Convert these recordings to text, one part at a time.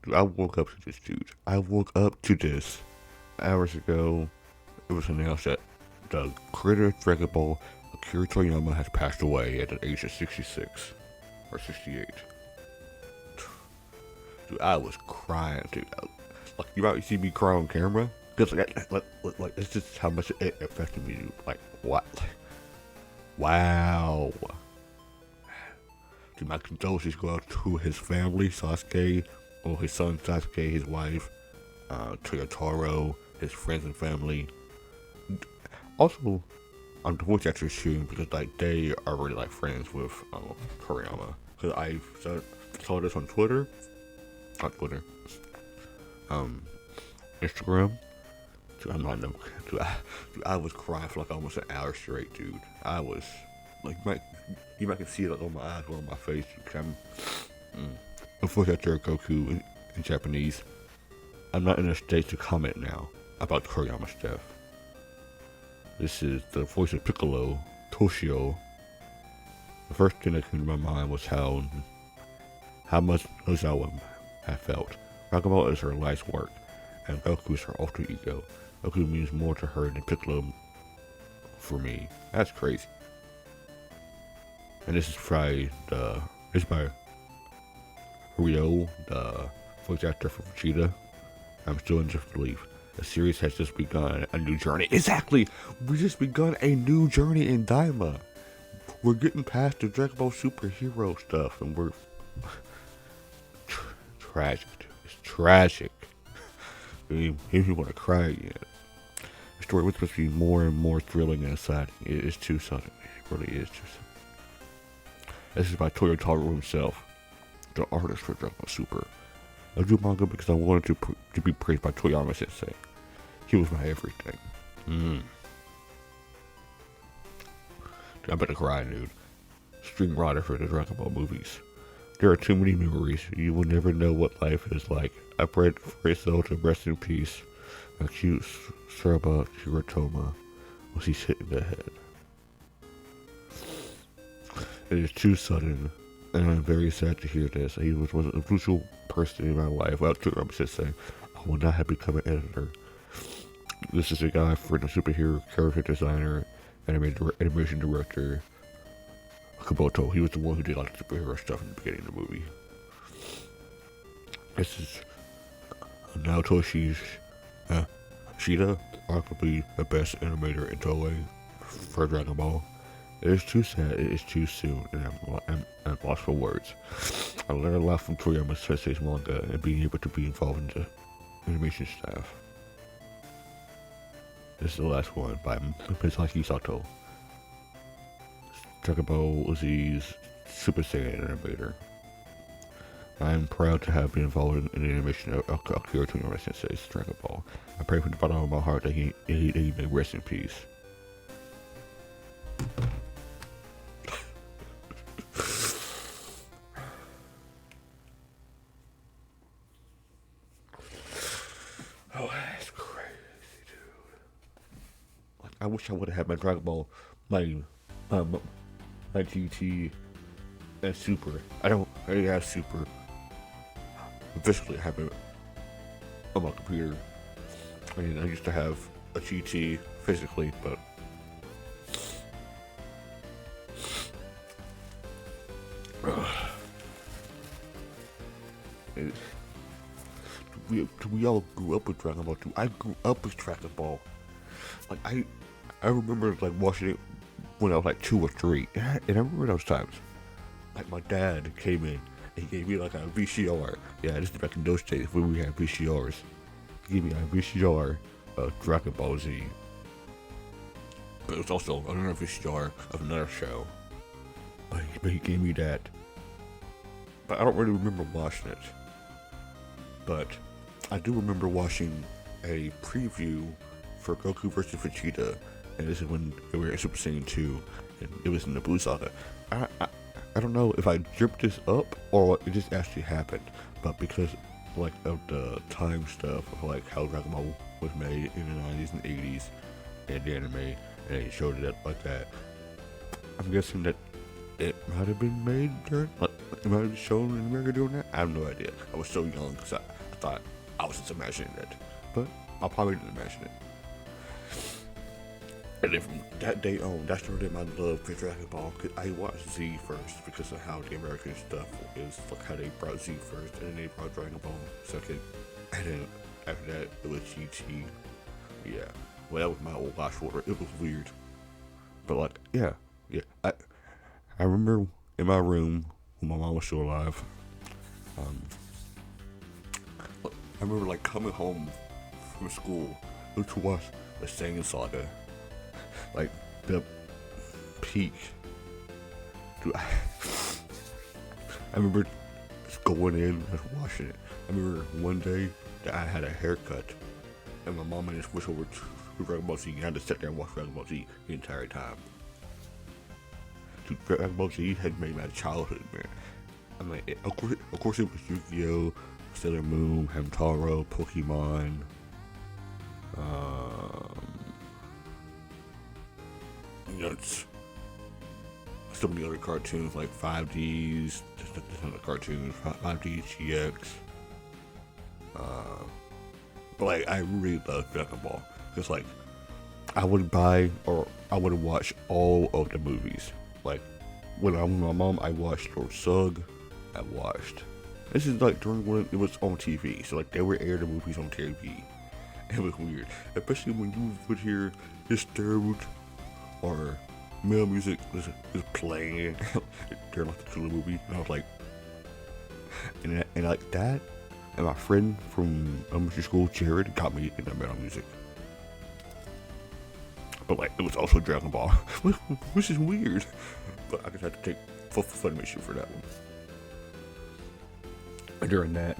Dude, I woke up to this, dude. I woke up to this hours ago. It was announced that the creator of Dragon Ball, Akira Toriyama, has passed away at the age of 66 or 68. Dude, I was crying, dude. Like, you might see me cry on camera, because like, it's just how much it affected me, dude. Like, what? Wow. Dude, my condolences go out to his family, Sasuke, or his son Sasuke, his wife, Toyotaro, his friends and family. Also, I'm the voice actors too, because like they are really like friends with Toriyama. Because I saw this on Twitter, not Twitter, um, Instagram. Dude, I'm not no. Dude, I was crying for like almost an hour straight, dude. I was like, you might can see it like on my eyes or on my face. Because unfortunately, I Goku in Japanese. I'm not in a state to comment now about Toriyama stuff. This is the voice of Piccolo, Toshio. The first thing that came to my mind was how much Ozawa had felt. Dragon Ball is her life's work, and Goku is her alter ego. Goku means more to her than Piccolo for me. That's crazy. And this is by Rio, the voice actor for Vegeta. I'm still in disbelief. The series has just begun a new journey. Exactly! We just begun a new journey in Daima. We're getting past the Dragon Ball superhero stuff, and we're tragic, dude. It's tragic. It makes me want to cry again. The story was supposed to be more and more thrilling and exciting. It is too sudden. It really is too sudden. This is by Toyotaro himself, the artist for Dragon Ball Super. I drew manga because I wanted to be praised by Toriyama Sensei. He was my everything. Dude, I'm about to cry, dude. String rider for the Dragon Ball movies. There are too many memories. You will never know what life is like. I prayed for his soul to rest in peace. A cute Serba Shiratoma was he hit in the head. It is too sudden, and I'm very sad to hear this. He was a crucial person in my life. Without Toriyama Sensei, I would not have become an editor. This is a guy for the superhero character designer, animation director, Kabuto. He was the one who did like the superhero stuff in the beginning of the movie. This is Naotoshi Shida, arguably the best animator in Toei for Dragon Ball. It is too sad, it is too soon, and I'm lost for words. I learned a lot from Toriyama Sensei's manga and being able to be involved in the animation staff. This is the last one by Misaki Sato. Dragon Ball Z's Super Saiyan animator. I am proud to have been involved in the animation of Akira Toriyama Sensei's Dragon Ball. I pray from the bottom of my heart that he may rest in peace. Oh, that's crazy, dude. Like, I wish I would have had my Dragon Ball, my GT and Super. I already have Super. Physically, I have it on my computer. I mean, I used to have a GT physically, but we all grew up with Dragon Ball too. I grew up with Dragon Ball. Like I remember like watching it when I was like 2 or 3, and I remember those times. Like my dad came in and he gave me like a VCR. Yeah, this is back in those days when we had VCRs. He gave me a VCR of Dragon Ball Z. But it was also another VCR of another show. But he gave me that. But I don't really remember watching it. But I do remember watching a preview for Goku vs. Vegeta, and this is when they were in Super Saiyan 2, and it was in the Blue Saga. I don't know if I dreamt this up or it just actually happened, but because like of the time stuff of like how Dragon Ball was made in the 90s and 80s and the anime, and they showed it up like that, I'm guessing that it might have been made during, like, it might have been shown in America during that. I have no idea. I was so young because I thought I was just imagining it, but I probably didn't imagine it. And then from that day on, that started my love for Dragon Ball. Cause I watched Z first because of how the American stuff is, like how they brought Z first, and then they brought Dragon Ball second, and then after that it was GT. Yeah, well that was my old watch order. It was weird, but like yeah. I remember in my room when my mom was still alive. I remember like coming home from school to watch the Saiyan Saga. Like the peak. Dude, I remember just going in and watching it. I remember one day that I had a haircut and my mom made us switch over to Dragon Ball Z and I had to sit there and watch Dragon Ball Z the entire time. Dude, Dragon Ball Z had made my childhood, man. I mean, of course it was Yu-Gi-Oh!, Sailor Moon, Hamtaro, Pokemon, it's so many other cartoons like 5Ds, just other cartoons, 5D, GX. But like, I really love Dragon Ball because like, I would buy or I would watch all of the movies. Like, when I'm with my mom, I watched Lord Sug. I watched. This is like during when it was on TV, so like they would air the movies on TV. It was weird, especially when you would hear Disturbed or male music was playing during like the Cooler movie, and I was like, and like that, and my friend from elementary school, Jared, got me into metal music. But like, it was also Dragon Ball, which is weird. But I just had to take full Funimation for that one. And during that,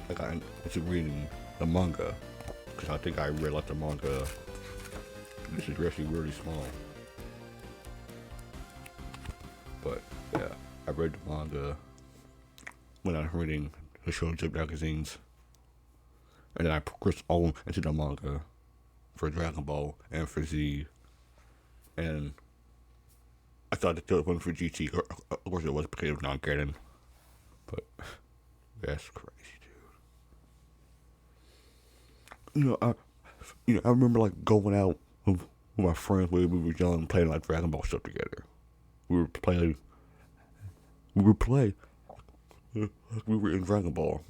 I got into reading the manga, because I think I read like the manga. This is actually really small. But yeah, I read the manga when I was reading the Shonen magazines. And then I progressed on into the manga for Dragon Ball and for Z. And I thought the third one for GT, of course it was because of non-canon. But that's crazy, dude. I remember like going out with my friends when we were young, playing like Dragon Ball stuff together. We would play like we were in Dragon Ball.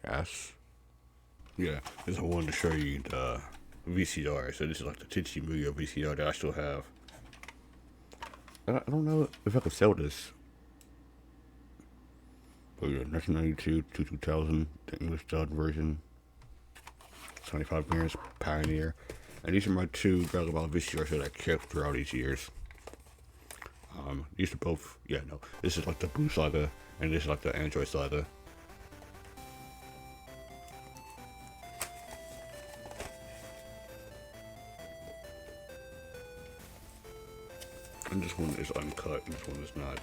Yes. Yeah, this I wanted to show you the VCR. So this is like the Tenchi Muyo VCR that I still have. I don't know if I could sell this. But yeah, 1992 to 2000, the English dubbed version. 25 years, Pioneer. And these are my two Dragon Ball VCRs that I kept throughout these years. These are both, this is like the Blue Saga, and this is like the Android Saga. And this one is uncut, and this one is not.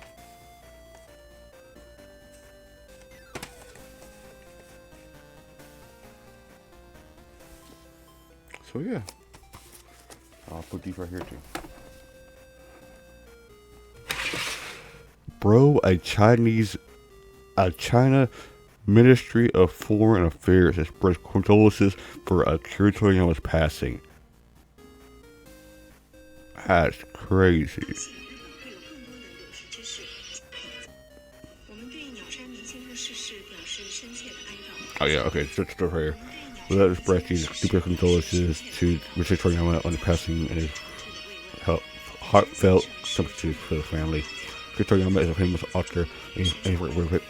So yeah, I'll put these right here too. Bro, a China Ministry of Foreign Affairs expressed condolences for Akira Toriyama's passing. That's crazy. Oh yeah, okay, just right here. Let us express these deepest condolences to Mr. Toriyama on the passing and his heartfelt sympathy for the family. Mr. Toriyama is a famous author and his work was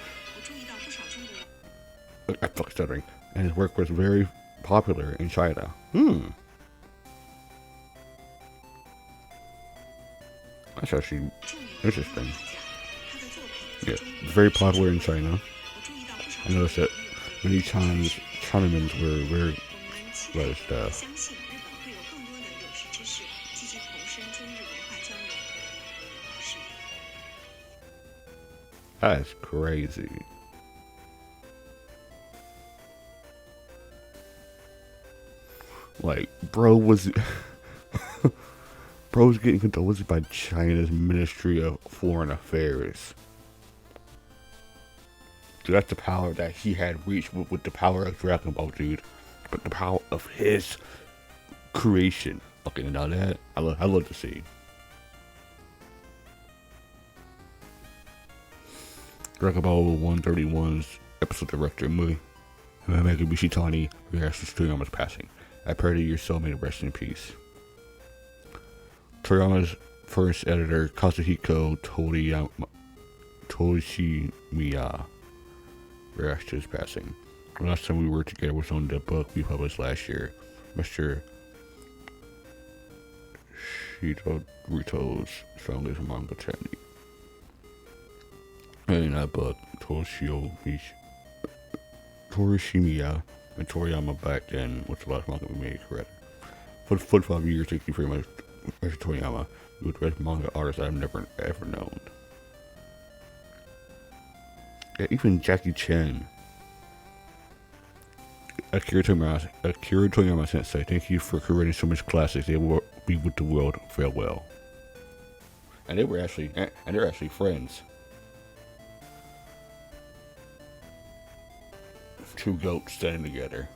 I'm fucking stuttering. And his work was very popular in China. That's actually interesting. Yeah, very popular in China. I noticed that many times Chinamen were very stuff. That's crazy. Like, bro was Bro's getting condolences by China's Ministry of Foreign Affairs. So that's the power that he had reached with the power of Dragon Ball, dude. But the power of his creation. Okay, now that I love to see. Dragon Ball 131's episode director Mega Mishitani reacts to Toriyama's passing. I pray that your soul may rest in peace. Toriyama's first editor, Kazuhiko Toshimiya, reacts to his passing. The last time we worked together was on the book we published last year, Mr. Shidorito's strongest manga technique. In that book, Torishimiya and Toriyama back then was the last manga we made, correct? For 45 years, thank you very much, Mr. Toriyama. You were the best manga artist I've never ever known. Yeah, even Jackie Chan. Akira Toriyama sensei, thank you for creating so much classics. They will be with the world farewell. And they're actually friends. Two goats standing together.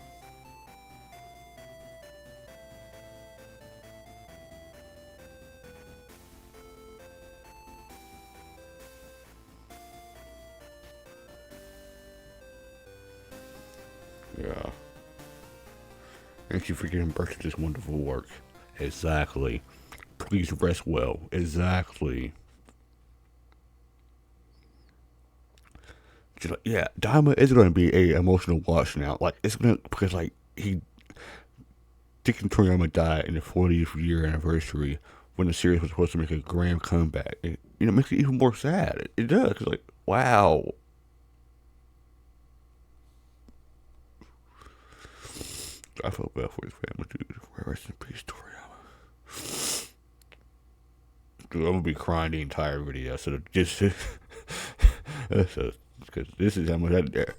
Yeah. Thank you for giving birth to this wonderful work. Exactly. Please rest well. Exactly. Yeah, Daima is going to be a emotional watch now. Like, it's going to, because, like, Dick and Toriyama died in the 40th year anniversary when the series was supposed to make a grand comeback. It, makes it even more sad. It does. It's like, wow. I felt bad for his family, dude. Rest in peace, Toriyama. Dude, I'm going to be crying the entire video. So just, because this is how much that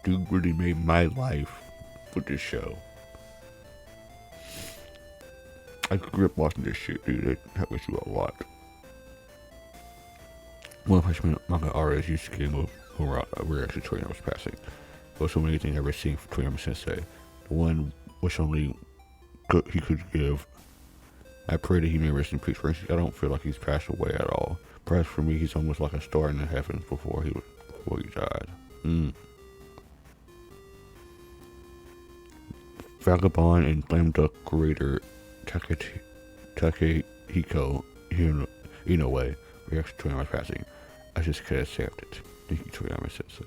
dude really made my life with this show. I grew up watching this shit, dude. It helped me through a lot. One of my manga artists used to game of reaction to Toriyama's passing. There was so many things I've ever seen from Toriyama Sensei. The one which only he could give. I pray that he may rest in peace. For instance, I don't feel like he's passed away at all. Perhaps for me, he's almost like a star in the heavens before he died. Vagabond and Slam Dunk creator Takehiko Inoue reacts to Toriyama's passing. I just can't accept it. Thank you, Toriyama Sensei.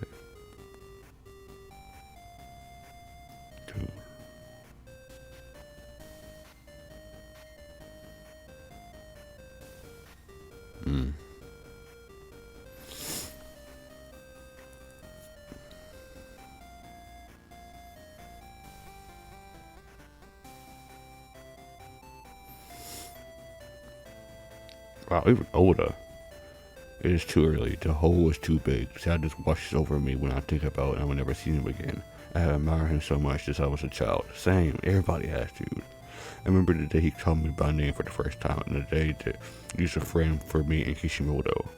Dude. Wow, even older. It is too early. The hole is too big. Sadness washes over me when I think about it. I will never see him again. I have admired him so much since I was a child. Same. Everybody has, dude. I remember the day he called me by name for the first time, and the day that he was a friend for me and Kishimoto.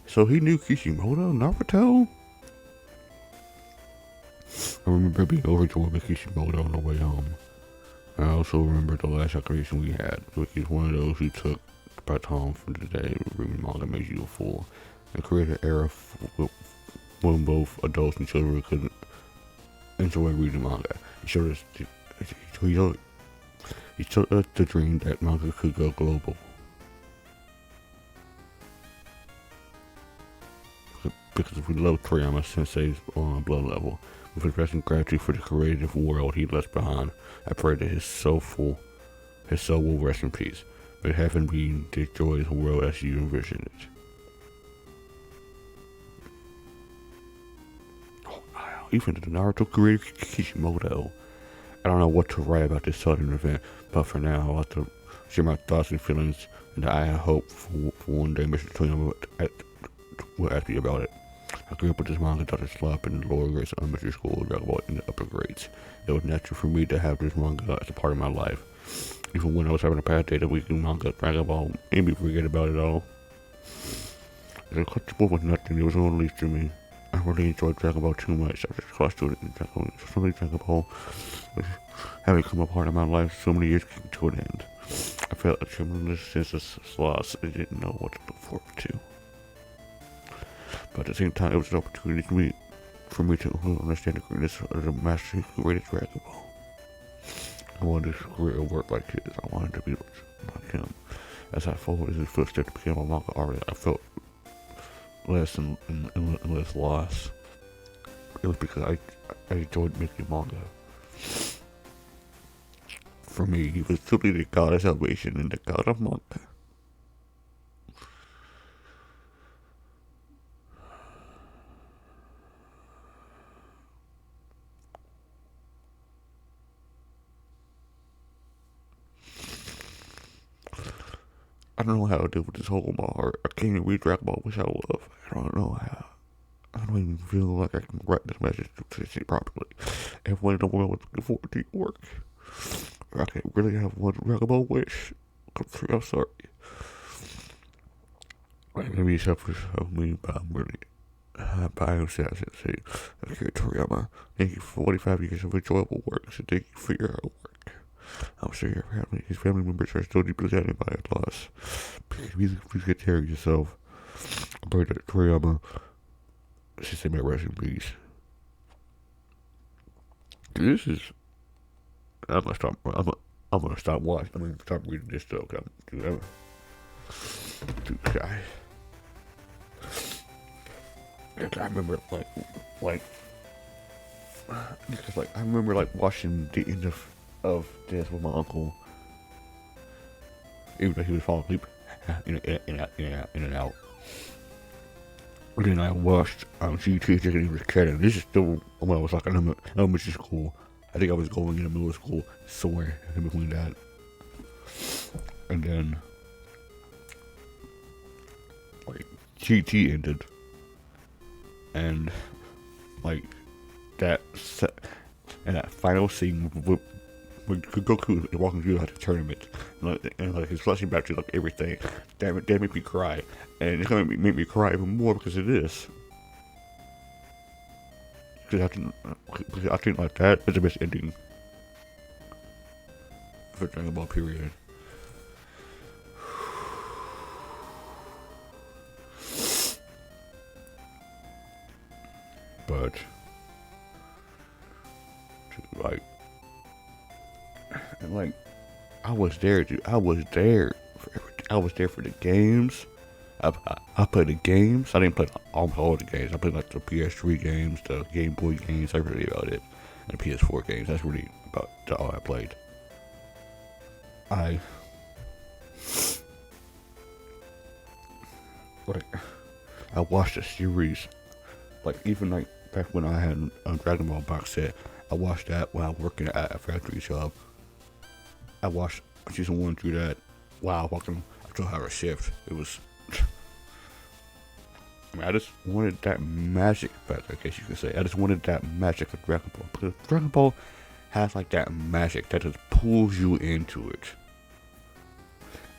So he knew Kishimoto, Naruto? I remember being overjoyed with Kishimoto on the way home. I also remember the last occupation we had. He's one of those who took the baton from the day reading manga made you a fool, and created an era when both adults and children could enjoy reading manga. He showed us the dream that manga could go global. Because we love Toriyama Sensei's on a blood level. With expressing gratitude for the creative world he left behind, I pray that his soul will rest in peace. May heaven be the joyous world as you envision it. Oh, wow. Even the Naruto creator Kishimoto. I don't know what to write about this sudden event, but for now I'll have to share my thoughts and feelings, and I hope for one day Mr. Toriyama will ask me about it. I grew up with this manga that I slept in the lower grades of elementary school, Dragon Ball in the upper grades. It was natural for me to have this manga as a part of my life. Even when I was having a bad day, the weekly manga Dragon Ball made me forget about it all. It's uncomfortable with nothing, it was only to me. I really enjoyed Dragon Ball too much. I was a class student in Dragon Ball was having become a part of my life. So many years came to an end. I felt a tremendous sense of loss and didn't know what to look forward to. But at the same time, it was an opportunity for me to understand the greatness of the master who created Dragon Ball. I wanted to career and work like his. I wanted to be like him. As I followed in his footsteps to become a manga artist, I felt less and less loss. It was because I enjoyed making manga. For me, he was simply the god of salvation and the god of manga. I don't know how to deal with this hole in my heart. I can't even read Dragon Ball, which I love. I don't know how. I don't even feel like I can write this message to say properly. Everyone in the world is looking forward to your work. I can't really have one Dragon Ball wish come true. I'm sorry. Like, maybe it's selfish of me, but I'm really. But I am sad to say, Akira Toriyama, thank you for 45 years of enjoyable work, so thank you for your hard work. I'm sure his family members are still deeply saddened by his loss. Please get care of yourself. I pray that Toriyama, she said, may rest in peace. This is. I'm gonna stop. I'm gonna stop watching. I'm gonna stop reading this stuff. I'm too shy. I remember because I remember watching the end of this with my uncle. Even though he was falling asleep, in and out. And then I watched GT thinking he was a kid, and this is still when I was like in elementary school. I think I was going in the middle of school, somewhere in between that. And then GT ended, and that final scene with Goku is walking through the tournament, and he's flashing back to everything. Damn it, that made me cry, and it's gonna make me cry even more because of this. Because I think that is the best ending for Dragon Ball period. But I was there, dude. I was there for everything. I was there for the games. I played the games. I didn't play almost all the games. I played the PS3 games, the Game Boy games. That's really about it. And the PS4 games. That's really about all I played. I watched the series. Even back when I had a Dragon Ball box set, I watched that when I was working at a factory job. I watched season 1 through that. Wow, I still have a shift. It was. I just wanted that magic back, I guess you could say. I just wanted that magic of Dragon Ball. Because Dragon Ball has that magic that just pulls you into it.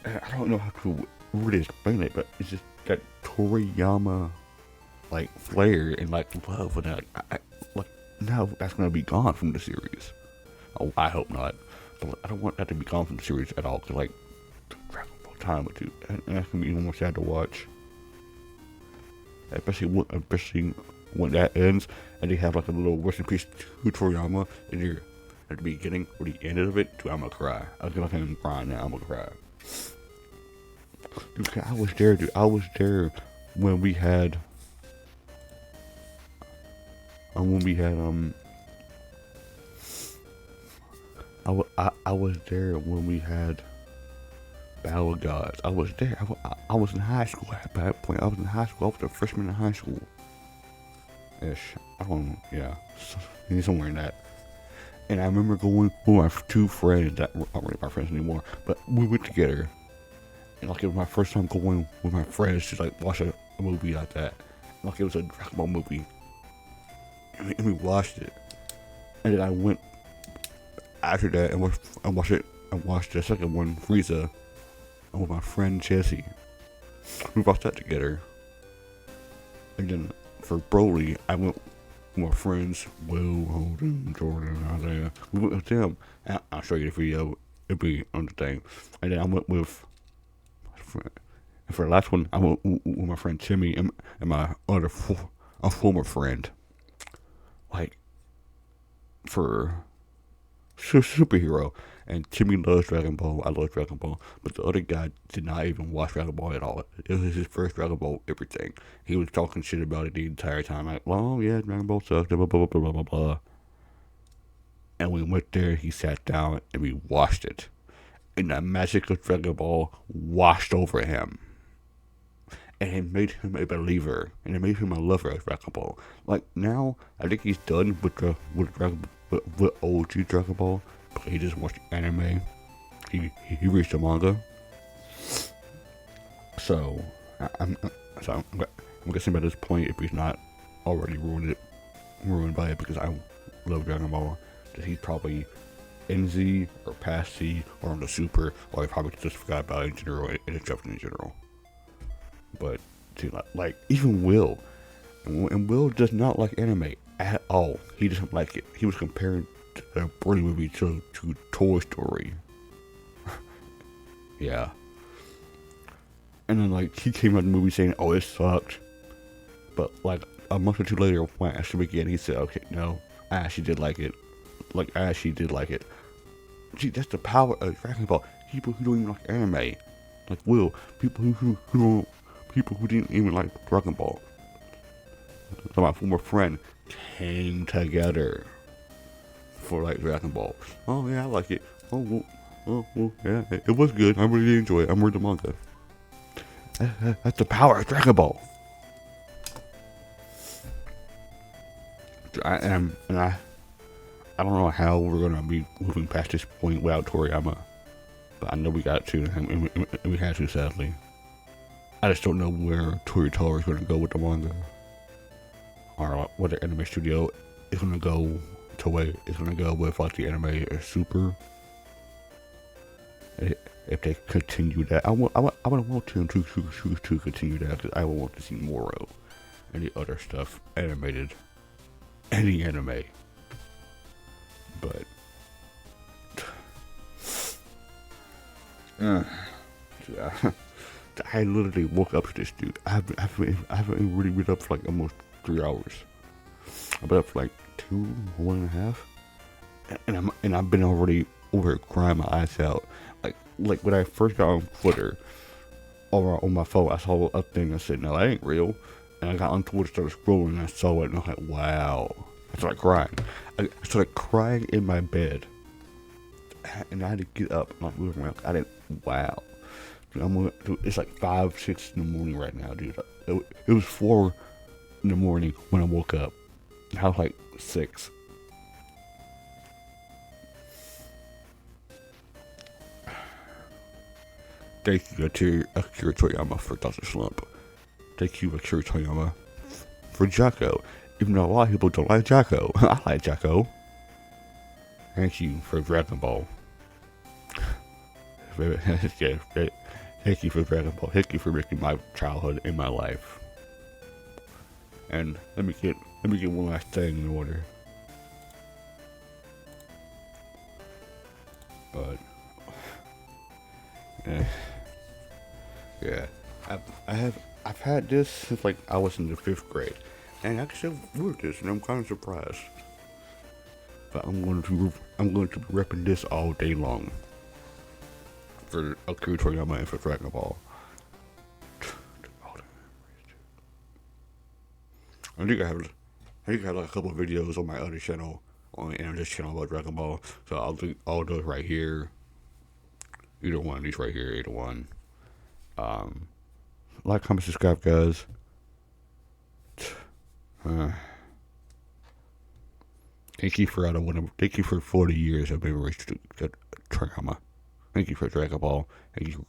And I don't know how to really explain it, but it's just that Toriyama flair and love, and now that's gonna be gone from the series. Oh, I hope not. But I don't want that to be gone from the series at all. Cause Dragon Ball time or two, and that's gonna be even more sad to watch. Especially when that ends, and they have a little rest in peace to Toriyama, and you're at the beginning or the end of it. Dude, I'm gonna cry. I feel like I'm crying now. I'm gonna cry. Dude, I was there, dude. I was there when we had. I was there when we had Battle of Gods. I was there. I was in high school at that point. I was in high school. I was a freshman in high school. Ish. I don't know. Yeah. Somewhere in that. And I remember going with my two friends that aren't really my friends anymore, but we went together. And it was my first time going with my friends to watch a movie like that. like it was a Dragon Ball movie, and we watched it. And then I went after that and watched it. I watched the second one, Frieza, and with my friend Jesse. We watched that together. And then for Broly, I went with my friends, Will, Holden, Jordan, and Isaiah. We went with them. And I'll show you the video. It'll be on the thing. And then I went with my friend. And for the last one, I went with my friend Timmy and my other a former friend. Like, for superhero. And Timmy loves Dragon Ball. I love Dragon Ball. But the other guy did not even watch Dragon Ball at all. It was his first Dragon Ball everything. He was talking shit about it the entire time. Like, oh yeah, Dragon Ball sucks, blah, blah, blah, blah, blah, blah, blah. And we went there, he sat down, and we watched it. And the magic of Dragon Ball washed over him. And it made him a believer. And it made him a lover of Dragon Ball. Like, now, I think he's done with OG Dragon Ball. He just watched anime. He reads the manga. So I'm guessing by this point, if he's not already ruined by it, because I love Dragon Ball, that he's probably in Z or past Z or on the Super, or he probably just forgot about it in general and jumped in general. But see, like even Will, and Will does not like anime at all. He doesn't like it. He was comparing the Broly movie to Toy Story. Yeah. And then like he came out of the movie saying, "Oh, it sucked," but like a month or two later, when I asked him again, he said, "Okay, no, I actually did like it. Like I actually did like it." See, that's the power of Dragon Ball. People who don't even like anime, like Will, people who didn't even like Dragon Ball. So my former friend came together for like Dragon Ball. Oh yeah, I like it. Oh well, yeah, it was good. I really enjoy it. I'm reading the manga. That's the power of Dragon Ball. I don't know how we're gonna be moving past this point without Toriyama, but I know we got to, and we had to, sadly. I just don't know where Toriyama is gonna go with the manga, or what the anime studio is gonna go to. Wait, it's gonna go with like the anime Super. If they continue that, I would want them to continue that, because I would want to see Moro and the other stuff animated, any anime. But yeah, I literally woke up to this dude. I haven't really been up for like almost 3 hours. I've been up for like 1.5, and I've been already over crying my eyes out. Like when I first got on Twitter, on my phone, I saw a thing that said, "No, that ain't real." And I got on Twitter, started scrolling, and I saw it, and I was like, "Wow!" I started crying. I started crying in my bed, and I had to get up and like move around. I didn't. Wow. Dude, it's like 5, 6 in the morning right now, dude. It was 4 in the morning when I woke up. I was like 6. Thank you, Akira Toriyama, for Dr. Slump. Thank you, Akira Toriyama, for Jacko. Even though a lot of people don't like Jacko. I like Jacko. Thank you for Dragon Ball. Yeah, thank you for Dragon Ball. Thank you for making my childhood in my life. And let me get one last thing in order. But yeah, I've had this since like I was in the 5th grade, and I can still wear this, and I'm kind of surprised. But I'm going to be repping this all day long for Akira Toriyama and for Dragon Ball. I think I have like a couple of videos on my other channel, on this channel about Dragon Ball. So I'll do all those right here. Either one of these right here, either one. Like, comment, subscribe, guys. Thank you for 40 years of memories to Toriyama. Thank you for Dragon Ball. Thank you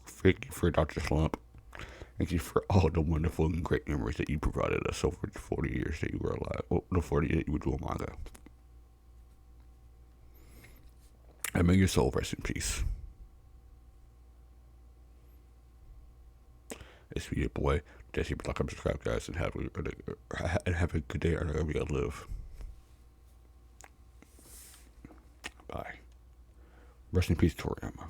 for Dr. Slump. Thank you for all the wonderful and great memories that you provided us over the 40 years that you were alive. Well, the 40 that you were doing manga. And may your soul rest in peace. It's your boy, Jesse. Like and subscribe, guys, and have a good day wherever you live. Bye. Rest in peace, Toriyama.